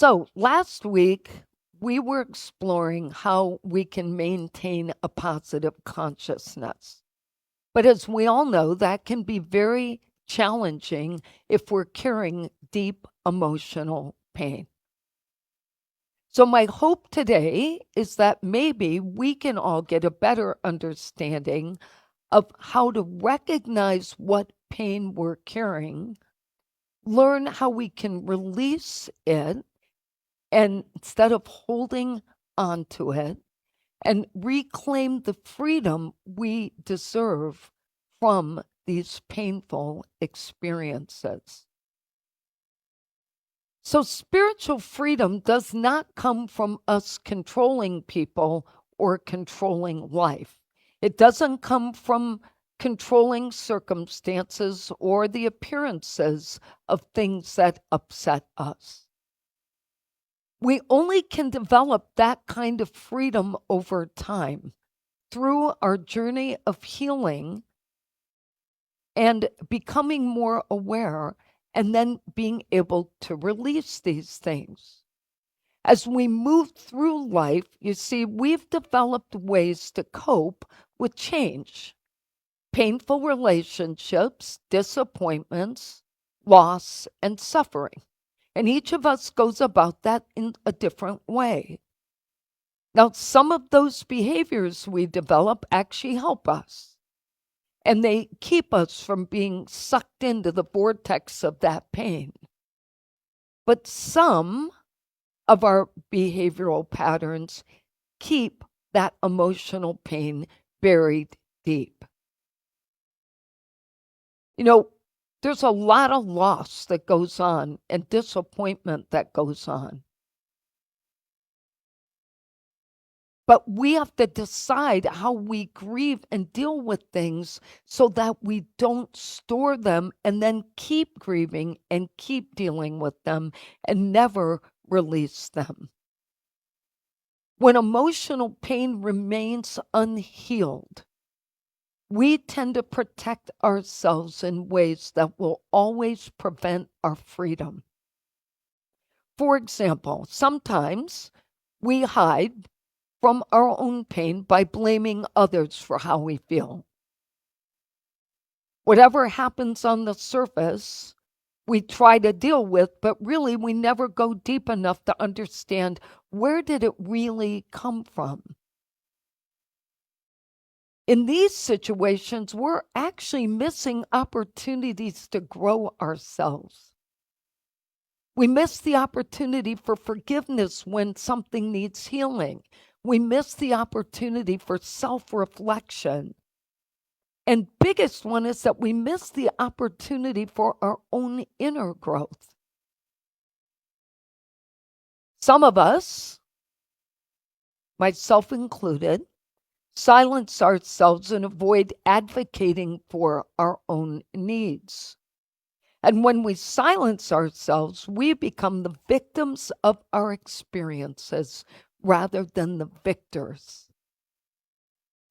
So last week, we were exploring how we can maintain a positive consciousness. But as we all know, that can be very challenging if we're carrying deep emotional pain. So, my hope today is that maybe we can all get a better understanding of how to recognize what pain we're carrying, learn how we can release it, and instead of holding on to it, and reclaim the freedom we deserve from these painful experiences. So, spiritual freedom does not come from us controlling people or controlling life. It doesn't come from controlling circumstances or the appearances of things that upset us. We only can develop that kind of freedom over time through our journey of healing and becoming more aware and then being able to release these things. As we move through life, you see, we've developed ways to cope with change, painful relationships, disappointments, loss, and suffering. And each of us goes about that in a different way. Now, some of those behaviors we develop actually help us, and they keep us from being sucked into the vortex of that pain. But some of our behavioral patterns keep that emotional pain buried deep. You know, there's a lot of loss that goes on and disappointment that goes on. But we have to decide how we grieve and deal with things so that we don't store them and then keep grieving and keep dealing with them and never release them. When emotional pain remains unhealed, we tend to protect ourselves in ways that will always prevent our freedom. For example, sometimes we hide from our own pain by blaming others for how we feel. Whatever happens on the surface, we try to deal with, but really we never go deep enough to understand where did it really come from. In these situations, we're actually missing opportunities to grow ourselves. We miss the opportunity for forgiveness when something needs healing. We miss the opportunity for self-reflection. And biggest one is that we miss the opportunity for our own inner growth. Some of us, myself included, silence ourselves and avoid advocating for our own needs. And when we silence ourselves, we become the victims of our experiences rather than the victors,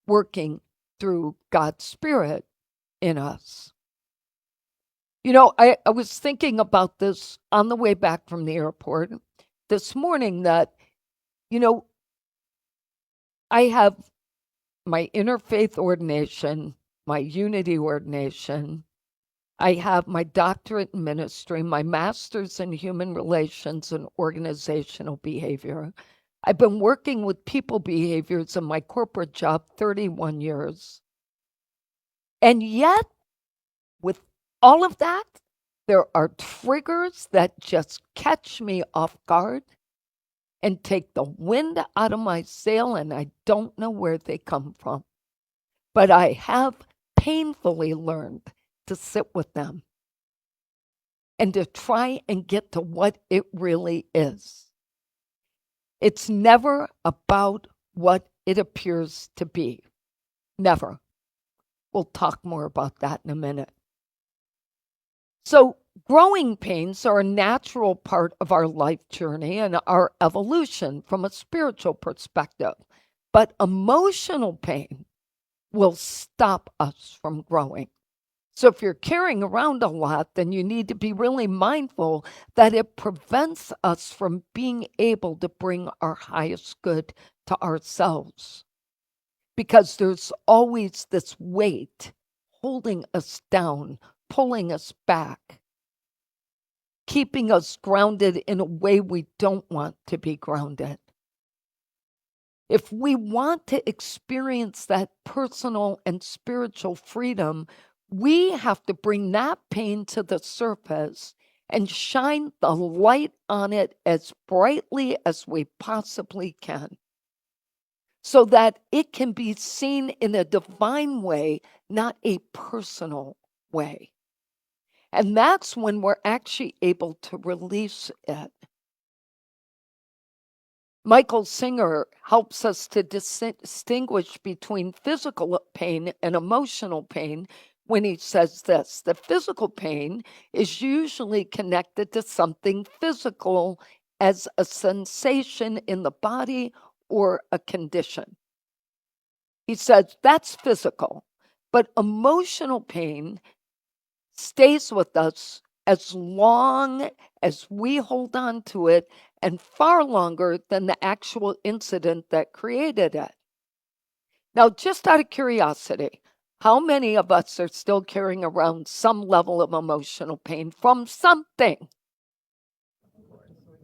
working through God's Spirit in us. You know, I was thinking about this on the way back from the airport this morning that, you know, I have my interfaith ordination, my unity ordination. I have my doctorate in ministry, my master's in human relations and organizational behavior. I've been working with people behaviors in my corporate job 31 years. And yet, with all of that, there are triggers that just catch me off guard and take the wind out of my sail, and I don't know where they come from. But I have painfully learned to sit with them and to try and get to what it really is. It's never about what it appears to be. Never. We'll talk more about that in a minute. So, growing pains are a natural part of our life journey and our evolution from a spiritual perspective. But emotional pain will stop us from growing. So if you're carrying around a lot, then you need to be really mindful that it prevents us from being able to bring our highest good to ourselves. Because there's always this weight holding us down, pulling us back, keeping us grounded in a way we don't want to be grounded. If we want to experience that personal and spiritual freedom, we have to bring that pain to the surface and shine the light on it as brightly as we possibly can, so that it can be seen in a divine way, not a personal way. And that's when we're actually able to release it. Michael Singer helps us to distinguish between physical pain and emotional pain when he says this: the physical pain is usually connected to something physical as a sensation in the body or a condition. He says that's physical, but emotional pain stays with us as long as we hold on to it, and far longer than the actual incident that created it. Now, just out of curiosity, how many of us are still carrying around some level of emotional pain from something?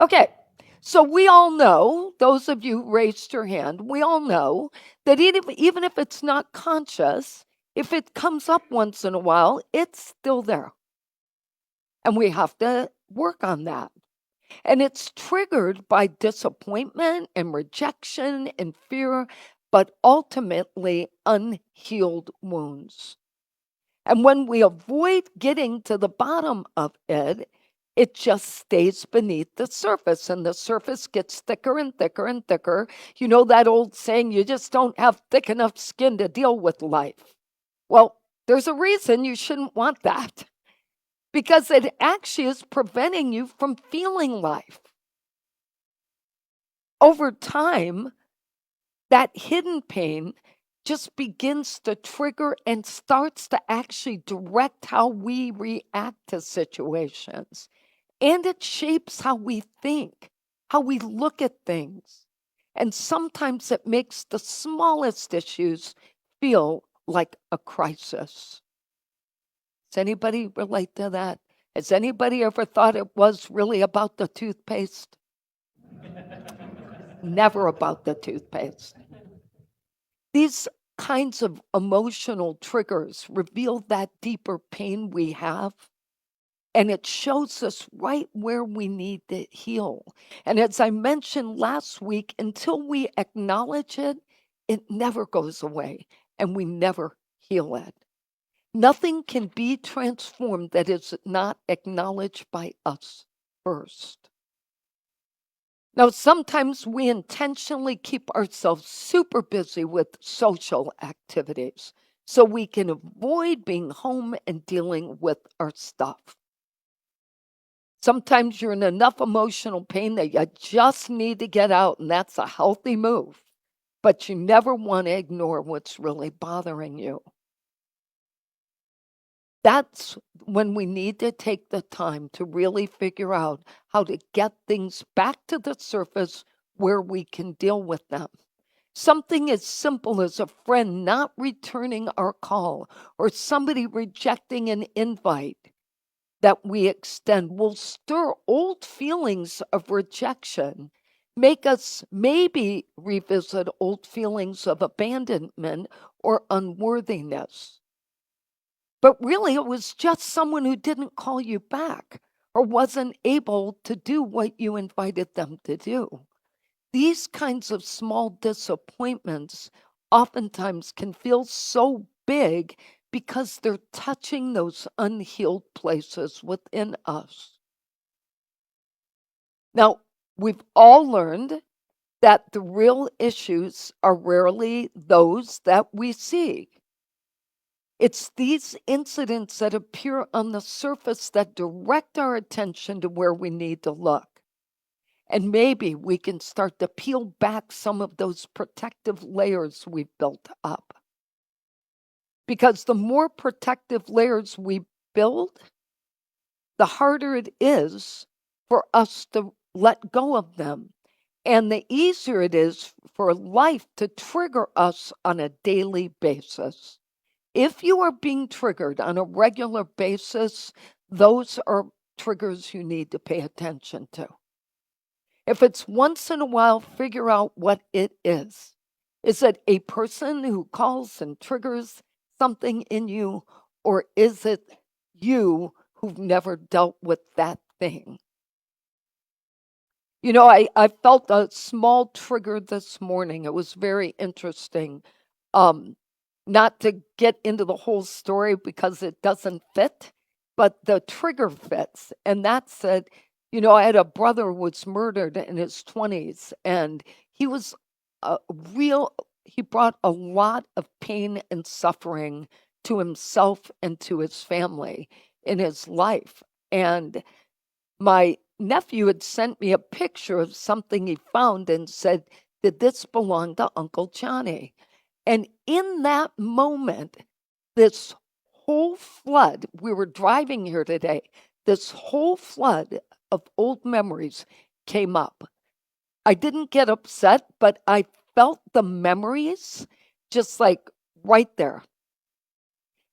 Okay, so we all know, those of you who raised your hand, we all know that even if it's not conscious, if it comes up once in a while, it's still there. And we have to work on that. And it's triggered by disappointment and rejection and fear, but ultimately unhealed wounds. And when we avoid getting to the bottom of it, it just stays beneath the surface, and the surface gets thicker and thicker and thicker. You know that old saying, you just don't have thick enough skin to deal with life. Well, there's a reason you shouldn't want that, because it actually is preventing you from feeling life. Over time, that hidden pain just begins to trigger and starts to actually direct how we react to situations. And it shapes how we think, how we look at things. And sometimes it makes the smallest issues feel like a crisis. Does anybody relate to that? Has anybody ever thought it was really about the toothpaste? Never about the toothpaste. These kinds of emotional triggers reveal that deeper pain we have, and it shows us right where we need to heal. And as I mentioned last week, until we acknowledge it, it never goes away, and we never heal it. Nothing can be transformed that is not acknowledged by us first. Now, sometimes we intentionally keep ourselves super busy with social activities so we can avoid being home and dealing with our stuff. Sometimes you're in enough emotional pain that you just need to get out, and that's a healthy move. But you never want to ignore what's really bothering you. That's when we need to take the time to really figure out how to get things back to the surface where we can deal with them. Something as simple as a friend not returning our call or somebody rejecting an invite that we extend will stir old feelings of rejection, make us maybe revisit old feelings of abandonment or unworthiness. But really, it was just someone who didn't call you back or wasn't able to do what you invited them to do. These kinds of small disappointments oftentimes can feel so big because they're touching those unhealed places within us. Now, we've all learned that the real issues are rarely those that we see. It's these incidents that appear on the surface that direct our attention to where we need to look. And maybe we can start to peel back some of those protective layers we've built up. Because the more protective layers we build, the harder it is for us to let go of them. And the easier it is for life to trigger us on a daily basis. If you are being triggered on a regular basis, those are triggers you need to pay attention to. If it's once in a while, figure out what it is. Is it a person who calls and triggers something in you, or is it you who've never dealt with that thing? You know, I felt a small trigger this morning. It was very interesting. Um, Not to get into the whole story because it doesn't fit, but the trigger fits. And that said, you know, I had a brother who was murdered in his 20s, and he was a he brought a lot of pain and suffering to himself and to his family in his life. And my nephew had sent me a picture of something he found and said, "Did this belong to Uncle Johnny?" And in that moment, this whole flood, we were driving here today, this whole flood of old memories came up. I didn't get upset, but I felt the memories just like right there.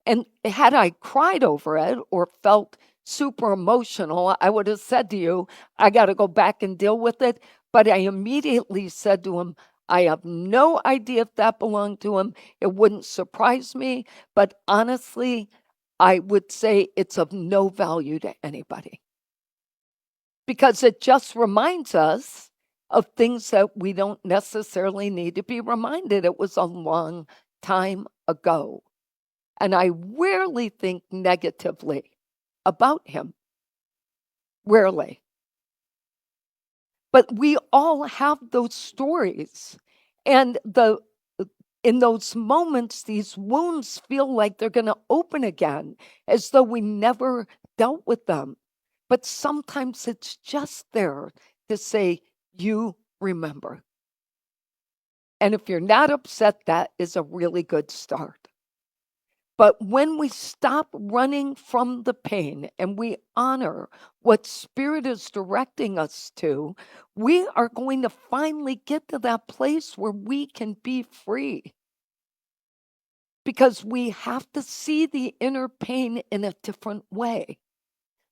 And had I cried over it or felt super emotional, I would have said to you, I got to go back and deal with it. But I immediately said to him, I have no idea if that belonged to him. It wouldn't surprise me. But honestly, I would say it's of no value to anybody because it just reminds us of things that we don't necessarily need to be reminded. It was a long time ago. And I rarely think negatively about him. Rarely. But we all have those stories. And in those moments, these wounds feel like they're going to open again, as though we never dealt with them. But sometimes it's just there to say, you remember. And if you're not upset, that is a really good start. But when we stop running from the pain and we honor what Spirit is directing us to, we are going to finally get to that place where we can be free. Because we have to see the inner pain in a different way.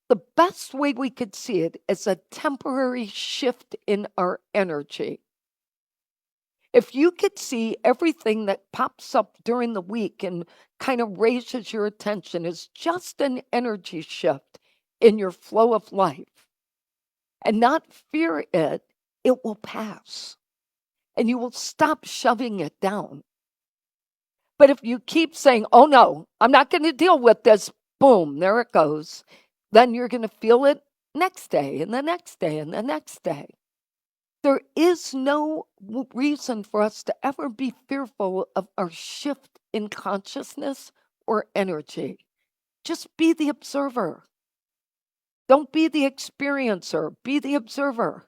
The best way we could see it is a temporary shift in our energy. If you could see everything that pops up during the week and kind of raises your attention as just an energy shift in your flow of life and not fear it, it will pass. And you will stop shoving it down. But if you keep saying, oh no, I'm not going to deal with this, boom, there it goes, then you're going to feel it next day and the next day and the next day. There is no reason for us to ever be fearful of our shift in consciousness or energy. Just be the observer. Don't be the experiencer, be the observer.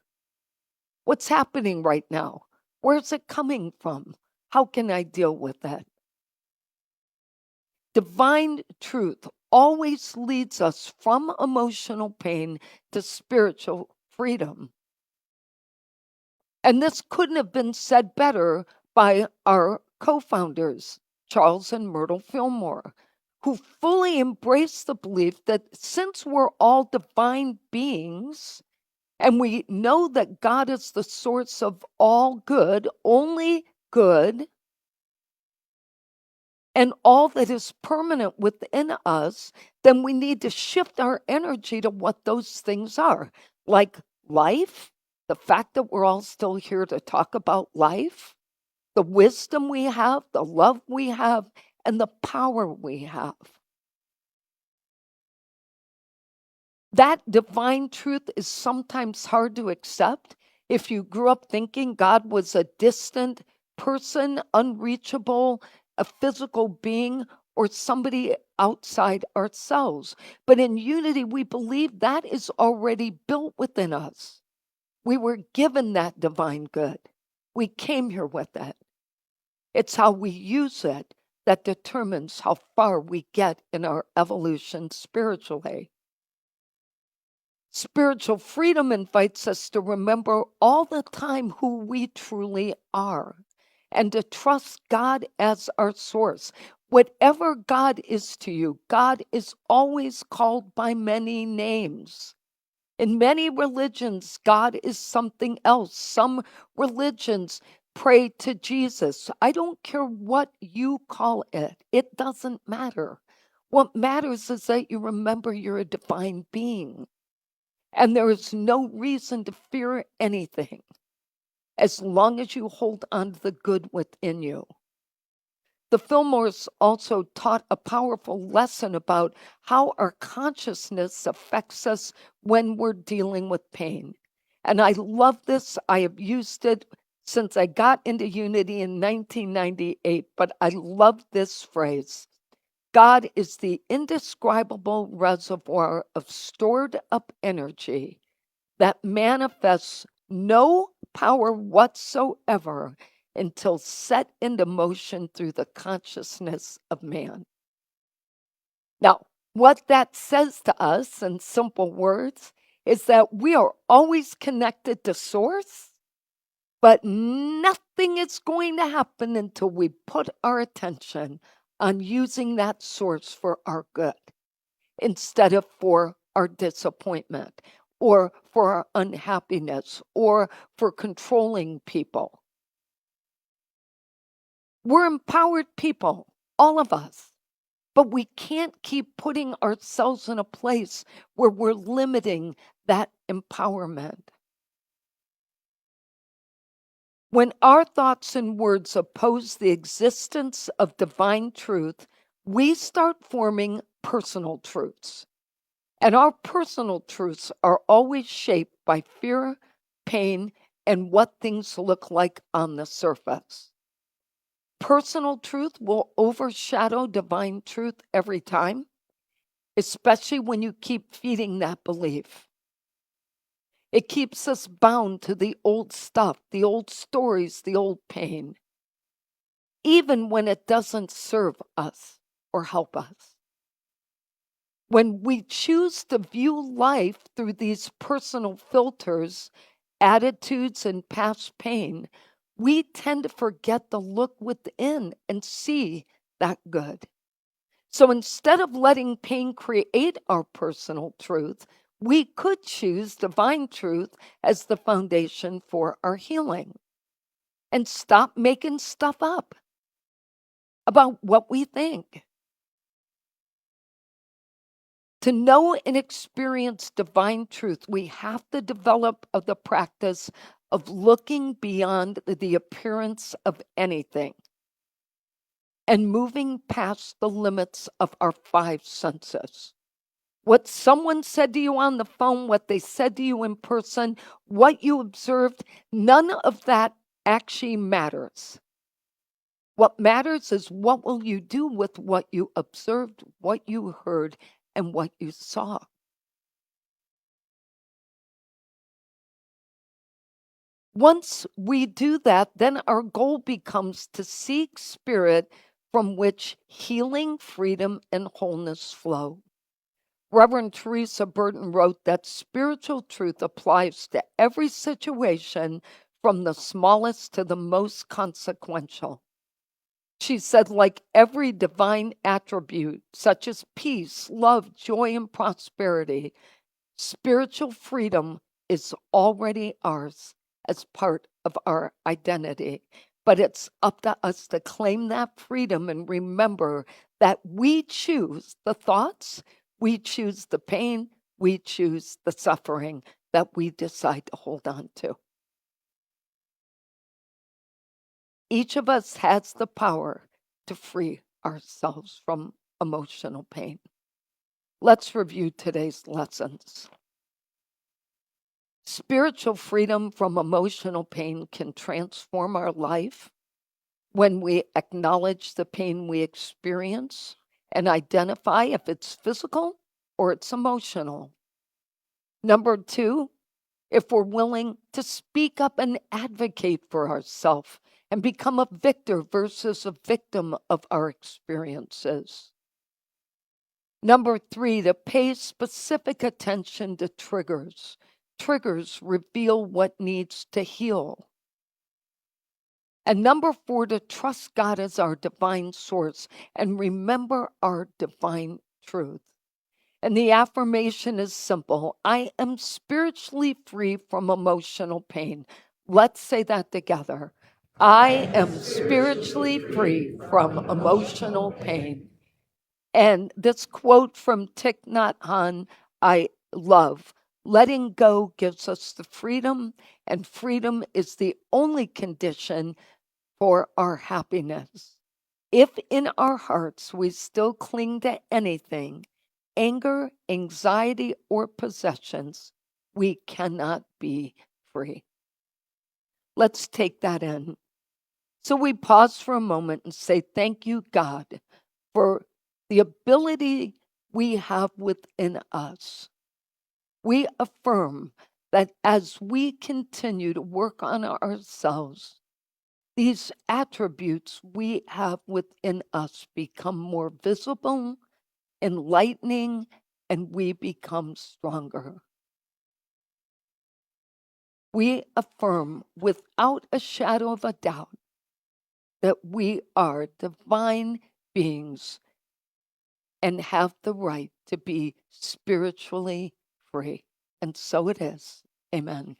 What's happening right now? Where's it coming from? How can I deal with that? Divine truth always leads us from emotional pain to spiritual freedom. And this couldn't have been said better by our co-founders, Charles and Myrtle Fillmore, who fully embrace the belief that since we're all divine beings, and we know that God is the source of all good, only good, and all that is permanent within us, then we need to shift our energy to what those things are, like life, the fact that we're all still here to talk about life, the wisdom we have, the love we have, and the power we have. That divine truth is sometimes hard to accept if you grew up thinking God was a distant person, unreachable, a physical being, or somebody outside ourselves. But in unity, we believe that is already built within us. We were given that divine good. We came here with it. It's how we use it. that determines how far we get in our evolution spiritually. Spiritual freedom invites us to remember all the time who we truly are and to trust God as our source. Whatever God is to you, God is always called by many names. In many religions, God is something else. Some religions pray to Jesus. I don't care what you call it, it doesn't matter. What matters is that you remember you're a divine being. And there is no reason to fear anything as long as you hold on to the good within you. The Fillmores also taught a powerful lesson about how our consciousness affects us when we're dealing with pain. And I love this. I have used it since I got into Unity in 1998, but I love this phrase. God is the indescribable reservoir of stored up energy that manifests no power whatsoever until set into motion through the consciousness of man. Now, what that says to us in simple words is that we are always connected to Source, but nothing is going to happen until we put our attention on using that Source for our good instead of for our disappointment or for our unhappiness or for controlling people. We're empowered people, all of us, but we can't keep putting ourselves in a place where we're limiting that empowerment. When our thoughts and words oppose the existence of divine truth, we start forming personal truths. And our personal truths are always shaped by fear, pain, and what things look like on the surface. Personal truth will overshadow divine truth every time, especially when you keep feeding that belief. It keeps us bound to the old stuff, the old stories, the old pain, even when it doesn't serve us or help us. When we choose to view life through these personal filters, attitudes, and past pain, we tend to forget to look within and see that good. So instead of letting pain create our personal truth, we could choose divine truth as the foundation for our healing and stop making stuff up about what we think. To know and experience divine truth, we have to develop the practice of looking beyond the appearance of anything and moving past the limits of our five senses. What someone said to you on the phone, what they said to you in person, what you observed, none of that actually matters. What matters is what will you do with what you observed, what you heard, and what you saw. Once we do that, then our goal becomes to seek spirit from which healing, freedom, and wholeness flow. Reverend Teresa Burton wrote that spiritual truth applies to every situation, from the smallest to the most consequential. She said, like every divine attribute, such as peace, love, joy, and prosperity, spiritual freedom is already ours as part of our identity. But it's up to us to claim that freedom and remember that we choose the thoughts, we choose the pain, we choose the suffering that we decide to hold on to. Each of us has the power to free ourselves from emotional pain. Let's review today's lessons. Spiritual freedom from emotional pain can transform our life when we acknowledge the pain we experience and identify if it's physical or it's emotional. Number two, if we're willing to speak up and advocate for ourselves and become a victor versus a victim of our experiences. Number 3, to pay specific attention to triggers. Triggers reveal what needs to heal. And number 4, to trust God as our divine source and remember our divine truth. And the affirmation is simple: I am spiritually free from emotional pain. Let's say that together. I am spiritually free from emotional pain. And this quote from Thich Nhat Hanh, I love. Letting go gives us the freedom, and freedom is the only condition for our happiness. If in our hearts we still cling to anything, anger, anxiety, or possessions, we cannot be free. Let's take that in. So we pause for a moment and say, thank you, God, for the ability we have within us. We affirm that as we continue to work on ourselves, these attributes we have within us become more visible, enlightening, and we become stronger. We affirm without a shadow of a doubt that we are divine beings and have the right to be spiritually free. And so it is. Amen.